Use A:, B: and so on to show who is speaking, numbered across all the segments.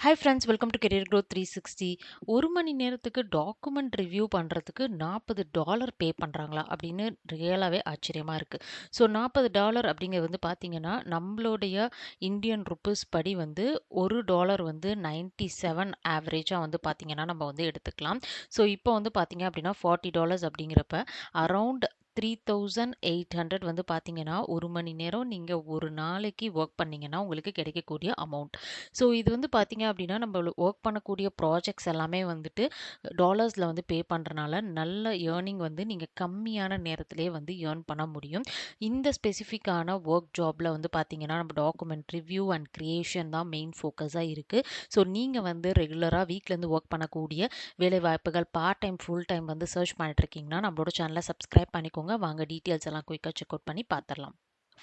A: Hi friends, welcome to career growth 360. ஒரு மணி நேரத்துக்கு document review பண்ணுறதுக்கு $40 பே பண்ணுறாங்களா அப்படின்னு ரியலாகவே ஆச்சரியமாக இருக்குது. ஸோ $40 அப்படிங்கிறது வந்து பார்த்தீங்கன்னா நம்மளுடைய இந்தியன் ருப்பீஸ் படி வந்து $1 வந்து 97 ஆவரேஜாக வந்து பார்த்தீங்கன்னா நம்ம வந்து எடுத்துக்கலாம். ஸோ இப்போ வந்து பார்த்தீங்க அப்படின்னா $40 அப்படிங்கிறப்ப அரவுண்ட் 3800 வந்து பார்த்தீங்கன்னா ஒரு மணி நேரம் நீங்கள் ஒரு நாளைக்கு ஒர்க் பண்ணீங்கன்னா உங்களுக்கு கிடைக்கக்கூடிய அமௌண்ட். ஸோ இது வந்து பார்த்தீங்க அப்படின்னா நம்ம ஒர்க் பண்ணக்கூடிய ப்ராஜெக்ட்ஸ் எல்லாமே வந்துட்டு டாலர்ஸில் வந்து பே பண்ணுறனால நல்ல ஏர்னிங் வந்து நீங்கள் கம்மியான நேரத்திலே வந்து ஏர்ன் பண்ண முடியும். இந்த ஸ்பெசிஃபிக்கான ஒர்க் ஜாபில் வந்து பார்த்தீங்கன்னா நம்ம டாக்குமெண்ட் ரிவ்யூ அண்ட் கிரியேஷன் தான் மெயின் ஃபோக்கஸாக இருக்குது. ஸோ நீங்கள் வந்து ரெகுலராக வீட்டிலேருந்து ஒர்க் பண்ணக்கூடிய வேலை வாய்ப்புகள் பார்ட் டைம் ஃபுல் டைம் வந்து சர்ச் பண்ணிட்டு இருக்கீங்கன்னா நம்மளோட சேனலை சப்ஸ்கிரைப் பண்ணிக்கோங்க. வாங்க டீட்டெயில்ஸ் எல்லாம் குயிக்காக செக் அவுட் பண்ணி பார்த்துடலாம்.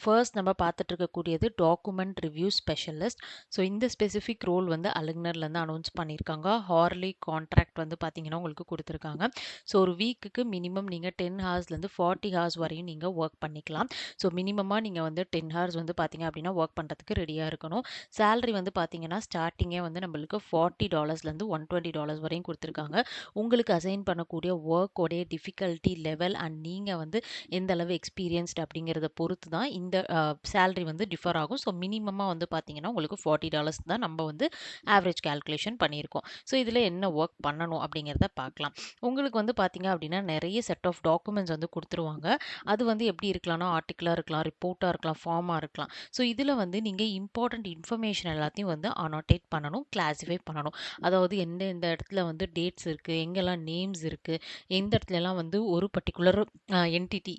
A: ஃபர்ஸ்ட் நம்ம பார்த்துட்டு இருக்கக்கூடியது டாக்குமெண்ட் ரிவ்யூ ஸ்பெஷலிஸ்ட். ஸோ இந்த ஸ்பெசிஃபிக் ரோல் வந்து அலுகுனர்லேருந்து அனௌன்ஸ் பண்ணியிருக்காங்க. ஹார்லி கான்ட்ராக்ட் வந்து பார்த்தீங்கன்னா உங்களுக்கு கொடுத்துருக்காங்க. ஸோ ஒரு வீக்குக்கு மினிமம் நீங்கள் 10 ஹவர்ஸ்லேருந்து 40 ஹவர்ஸ் வரையும் நீங்கள் ஒர்க் பண்ணிக்கலாம். ஸோ மினிமமாக நீங்கள் வந்து 10 ஹவர்ஸ் வந்து பார்த்தீங்க அப்படின்னா ஒர்க் பண்ணுறதுக்கு ரெடியாக இருக்கணும். சேலரி வந்து பார்த்தீங்கன்னா ஸ்டார்டிங்கே வந்து நம்மளுக்கு $40லேருந்து $120 வரையும் கொடுத்துருக்காங்க. உங்களுக்கு அசைன் பண்ணக்கூடிய ஒர்க்கோடைய டிஃபிகல்ட்டி லெவல் அண்ட் நீங்கள் வந்து எந்த அளவு எக்ஸ்பீரியன்ஸ்ட் அப்படிங்கிறத பொறுத்து தான் இந்த சேலரி வந்து டிஃபர் ஆகும். ஸோ மினிமமாக வந்து பார்த்தீங்கன்னா உங்களுக்கு $40 தான் நம்ம வந்து ஆவரேஜ் கால்குலேஷன் பண்ணியிருக்கோம். ஸோ இதில் என்ன ஒர்க் பண்ணணும் அப்படிங்கிறத பார்க்கலாம். உங்களுக்கு வந்து பார்த்தீங்க அப்படின்னா நிறைய செட் ஆஃப் டாக்குமெண்ட்ஸ் வந்து கொடுத்துருவாங்க. அது வந்து எப்படி இருக்கலாம்னா ஆர்டிக்கலாக இருக்கலாம், ரிப்போர்ட்டாக இருக்கலாம், ஃபார்மாக இருக்கலாம். ஸோ இதில் வந்து நீங்கள் இம்பார்ட்டன்ட் இன்ஃபர்மேஷன் எல்லாத்தையும் வந்து அனோட்டேட் பண்ணணும், கிளாஸிஃபை பண்ணணும். அதாவது எந்த இடத்துல வந்து டேட்ஸ் இருக்குது, எங்கெல்லாம் நேம்ஸ் இருக்குது, எந்த இடத்துலலாம் வந்து ஒரு பர்டிகுலர் என்டிட்டி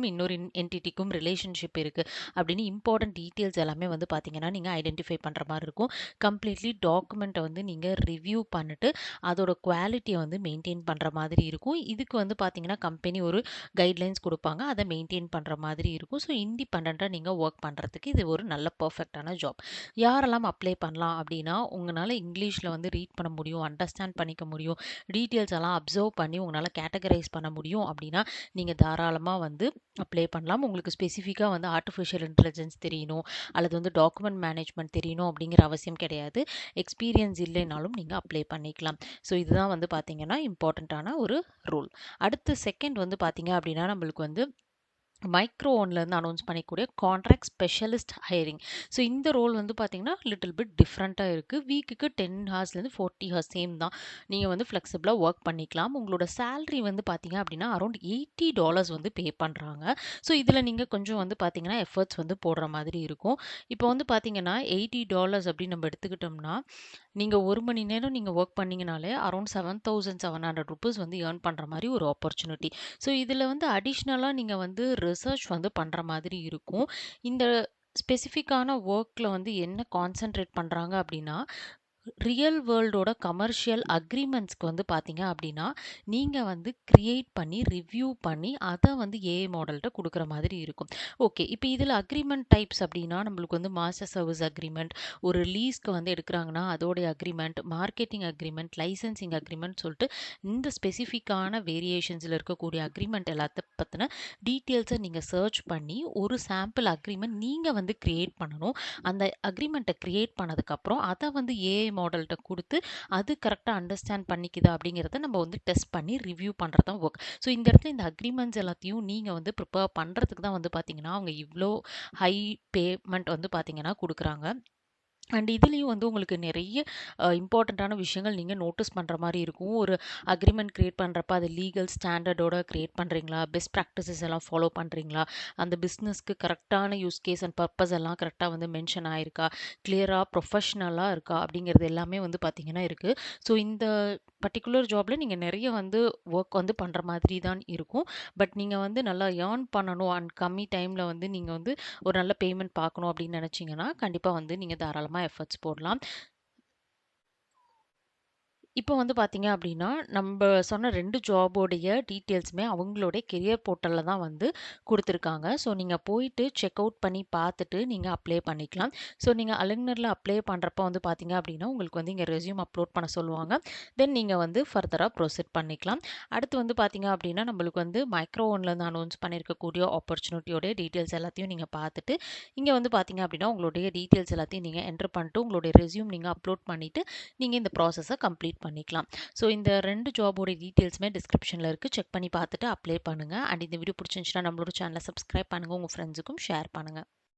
A: இன்னொரு என்டிட்டிக்கும் ரிலேஷன்ஷிப் இருக்குது அப்படின்னு இம்பார்ட்டன்ட் டீட்டெயில்ஸ் எல்லாமே வந்து பார்த்தீங்கன்னா நீங்கள் ஐடென்டிஃபை பண்ணுற மாதிரி இருக்கும். கம்ப்ளீட்லி டாக்குமெண்ட்டை வந்து நீங்கள் ரிவ்யூ பண்ணிட்டு அதோட குவாலிட்டியை வந்து மெயின்டைன் பண்ணுற மாதிரி இருக்கும். இதுக்கு வந்து பார்த்தீங்கன்னா கம்பெனி ஒரு கைட்லைன்ஸ் கொடுப்பாங்க, அதை மெயின்டைன் பண்ணுற மாதிரி இருக்கும். ஸோ இண்டிபெண்ட்டாக நீங்கள் ஒர்க் பண்ணுறதுக்கு இது ஒரு நல்ல பர்ஃபெக்டான ஜாப். யாரெல்லாம் அப்ளை பண்ணலாம் அப்படின்னா உங்களால் இங்கிலீஷில் வந்து ரீட் பண்ண முடியும், அண்டர்ஸ்டாண்ட் பண்ணிக்க முடியும், டீட்டெயில்ஸ் எல்லாம் அப்சர்வ் பண்ணி உங்களால் கேட்டகரைஸ் பண்ண முடியும் அப்படின்னா நீங்கள் தாராளமாக வந்து அப்ளை பண்ணலாம். உங்களுக்கு ஸ்பெசிஃபிக்காக வந்து ஆர்டிஃபிஷியல் இன்டெலிஜென்ஸ் தெரியணும் அல்லது வந்து டாக்குமெண்ட் மேனேஜ்மெண்ட் தெரியணும் அப்படிங்கிற அவசியம் கிடையாது. எக்ஸ்பீரியன்ஸ் இல்லைனாலும் நீங்கள் அப்ளை பண்ணிக்கலாம். ஸோ இதுதான் வந்து பார்த்தீங்கன்னா இம்பார்ட்டண்ட்டான ஒரு ரூல். அடுத்து செகண்ட் வந்து பார்த்தீங்க அப்படின்னா நம்மளுக்கு வந்து மைக்ரோ ஓன்லேருந்து அனௌன்ஸ் பண்ணிக்கூடிய கான்ட்ராக்ட் ஸ்பெஷலிஸ்ட் ஹையரிங். ஸோ இந்த ரோல் வந்து பார்த்தீங்கன்னா லிட்டில் பிட் டிஃப்ரெண்ட்டாக இருக்குது. வீக்குக்கு 10 ஹவர்ஸ்லேருந்து 40 ஹவர்ஸ் சேம் தான். நீங்கள் வந்து ஃப்ளெக்சிபிளாக ஒர்க் பண்ணிக்கலாம். உங்களோட சேலரி வந்து பார்த்தீங்க அப்படின்னா அரௌண்ட் $80 வந்து பே பண்ணுறாங்க. ஸோ இதில் நீங்கள் கொஞ்சம் வந்து பார்த்தீங்கன்னா எஃபர்ட்ஸ் வந்து போடுற மாதிரி இருக்கும். இப்போ வந்து பார்த்தீங்கன்னா $80 அப்படின்னு நம்ம எடுத்துக்கிட்டோம்னா நீங்கள் ஒரு மணி நேரம் நீங்கள் ஒர்க் பண்ணீங்கனாலே அரௌண்ட் ₹7,700 வந்து ஏர்ன் பண்ணுற மாதிரி ஒரு ஆப்பர்ச்சுனிட்டி. ஸோ இதில் வந்து அடிஷ்னலாக நீங்கள் வந்து ரிசர்ச் வந்து பண்ணுற மாதிரி இருக்கும். இந்த ஸ்பெசிஃபிக்கான ஒர்க்கில் வந்து என்ன கான்சென்ட்ரேட் பண்ணுறாங்க அப்படின்னா ரியல் வேர்ல்டோட கமர்ஷியல் அக்ரிமெண்ட்ஸ்க்கு வந்து பார்த்தீங்க அப்படின்னா நீங்கள் வந்து கிரியேட் பண்ணி ரிவ்யூ பண்ணி அதை வந்து ஏஐ மாடல்கிட்ட கொடுக்குற மாதிரி இருக்கும். ஓகே, இப்போ இதில் அக்ரிமெண்ட் டைப்ஸ் அப்படின்னா நம்மளுக்கு வந்து மாஸ்டர் சர்வீஸ் அக்ரிமெண்ட், ஒரு லீஸ்க்கு வந்து எடுக்கிறாங்கன்னா அதோடைய agreement, marketing agreement, licensing agreement சொல்லிட்டு இந்த ஸ்பெசிஃபிக்கான வேரியேஷன்ஸில் இருக்கக்கூடிய அக்ரிமெண்ட் எல்லாத்த பற்றின டீட்டெயில்ஸை நீங்கள் சர்ச் பண்ணி ஒரு சாம்பிள் அக்ரிமெண்ட் நீங்கள் வந்து கிரியேட் பண்ணணும். அந்த அக்ரிமெண்ட்டை கிரியேட் பண்ணதுக்கப்புறம் அதை வந்து ஏஐ மாடல்கிட்ட கொடுத்து அது கரெக்டாக அண்டர்ஸ்டாண்ட் பண்ணிக்குதா அப்படிங்கிறத நம்ம வந்து டெஸ்ட் பண்ணி ரிவ்யூ பண்ணுறது தான் ஒர்க். ஸோ இந்த இடத்துல இந்த அக்ரிமெண்ட்ஸ் எல்லாத்தையும் நீங்கள் வந்து ப்ரிப்பேர் பண்ணுறதுக்கு தான் வந்து பார்த்தீங்கன்னா அவங்க இவ்வளோ ஹை பேமெண்ட் வந்து பார்த்தீங்கன்னா கொடுக்குறாங்க. அண்ட் இதுலேயும் வந்து உங்களுக்கு நிறைய இம்பார்ட்டண்ட்டான விஷயங்கள் நீங்கள் நோட்டீஸ் பண்ணுற மாதிரி இருக்கும். ஒரு அக்ரிமெண்ட் க்ரியேட் பண்ணுறப்ப அது லீகல் ஸ்டாண்டர்டோட க்ரியேட் பண்ணுறீங்களா, பெஸ்ட் ப்ராக்டிசஸ் எல்லாம் ஃபாலோ பண்ணுறீங்களா, அந்த பிஸ்னஸ்க்கு கரெக்டான யூஸ் கேஸ் அண்ட் பர்பஸ் எல்லாம் கரெக்டாக வந்து மென்ஷன் ஆயிருக்கா, கிளியராக ப்ரொஃபஷ்னலாக இருக்கா அப்படிங்கிறது எல்லாமே வந்து பார்த்திங்கன்னா இருக்குது. ஸோ இந்த பர்டிகுலர் ஜாபில் நீங்கள் நிறைய வந்து ஒர்க் வந்து பண்ணுற மாதிரி தான் இருக்கும். பட் நீங்கள் வந்து நல்லா ஏர்ன் பண்ணணும் அண்ட் கம்மி டைமில் வந்து நீங்கள் வந்து ஒரு நல்ல பேமெண்ட் பார்க்கணும் அப்படின்னு நினச்சிங்கன்னா கண்டிப்பாக வந்து நீங்கள் தாராளமாக எஃபர்ட்ஸ் போடலாம். இப்போ வந்து பார்த்தீங்க அப்படின்னா, நம்ப சொன்ன 2 ஜாபோடைய டீட்டெயில்ஸுமே அவங்களுடைய கெரியர் போர்ட்டல்ல தான் வந்து குடுத்துருக்காங்க. ஸோ நீங்க போயிட்டு செக் அவுட் பண்ணி பார்த்துட்டு நீங்க அப்ளை பண்ணிக்கலாம். ஸோ நீங்க அலுங்னர்ல அப்ளை பண்றப்போ வந்து பார்த்தீங்க அப்படின்னா, உங்களுக்கு வந்து இங்க ரெஸ்யூம் அப்லோட் பண்ண சொல்லுவாங்க. தென் நீங்க வந்து ஃபர்தரா ப்ரொசீட் பண்ணிக்கலாம். அடுத்து வந்து பார்த்தீங்க அப்படின்னா, நம்மளுக்கு வந்து மைக்ரோ ஒன்லேருந்து அனௌன்ஸ் பண்ணியிருக்கக்கூடிய ஆப்பர்ச்சுனிட்டியோட டீட்டெயில்ஸ் எல்லாத்தையும் நீங்க பார்த்துட்டு, இங்க வந்து பார்த்தீங்க அப்படின்னா, உங்களுடைய டீட்டெயில்ஸ் எல்லாத்தையும் நீங்க என்டர் பண்ணிட்டு, உங்களுடைய ரெஸ்யூம் நீங்க அப்லோட் பண்ணிட்டு, நீங்க இந்த ப்ராசஸ கம்ப்ளீட் பண்ணிக்கலாம். ஸோ இந்த 2 ஜாபோட டீட்டெயில்ஸுமே டிஸ்கிரிப்ஷன்ல இருக்கு. செக் பண்ணி பார்த்துட்டு அப்ளை பண்ணுங்க. அண்ட் இந்த வீடியோ பிடிச்சிருந்துச்சுன்னா நம்மளோட சேனல சப்ஸ்கிரைப் பண்ணுங்க. உங்க ஃப்ரெண்ட்ஸுக்கும் ஷேர் பண்ணுங்க.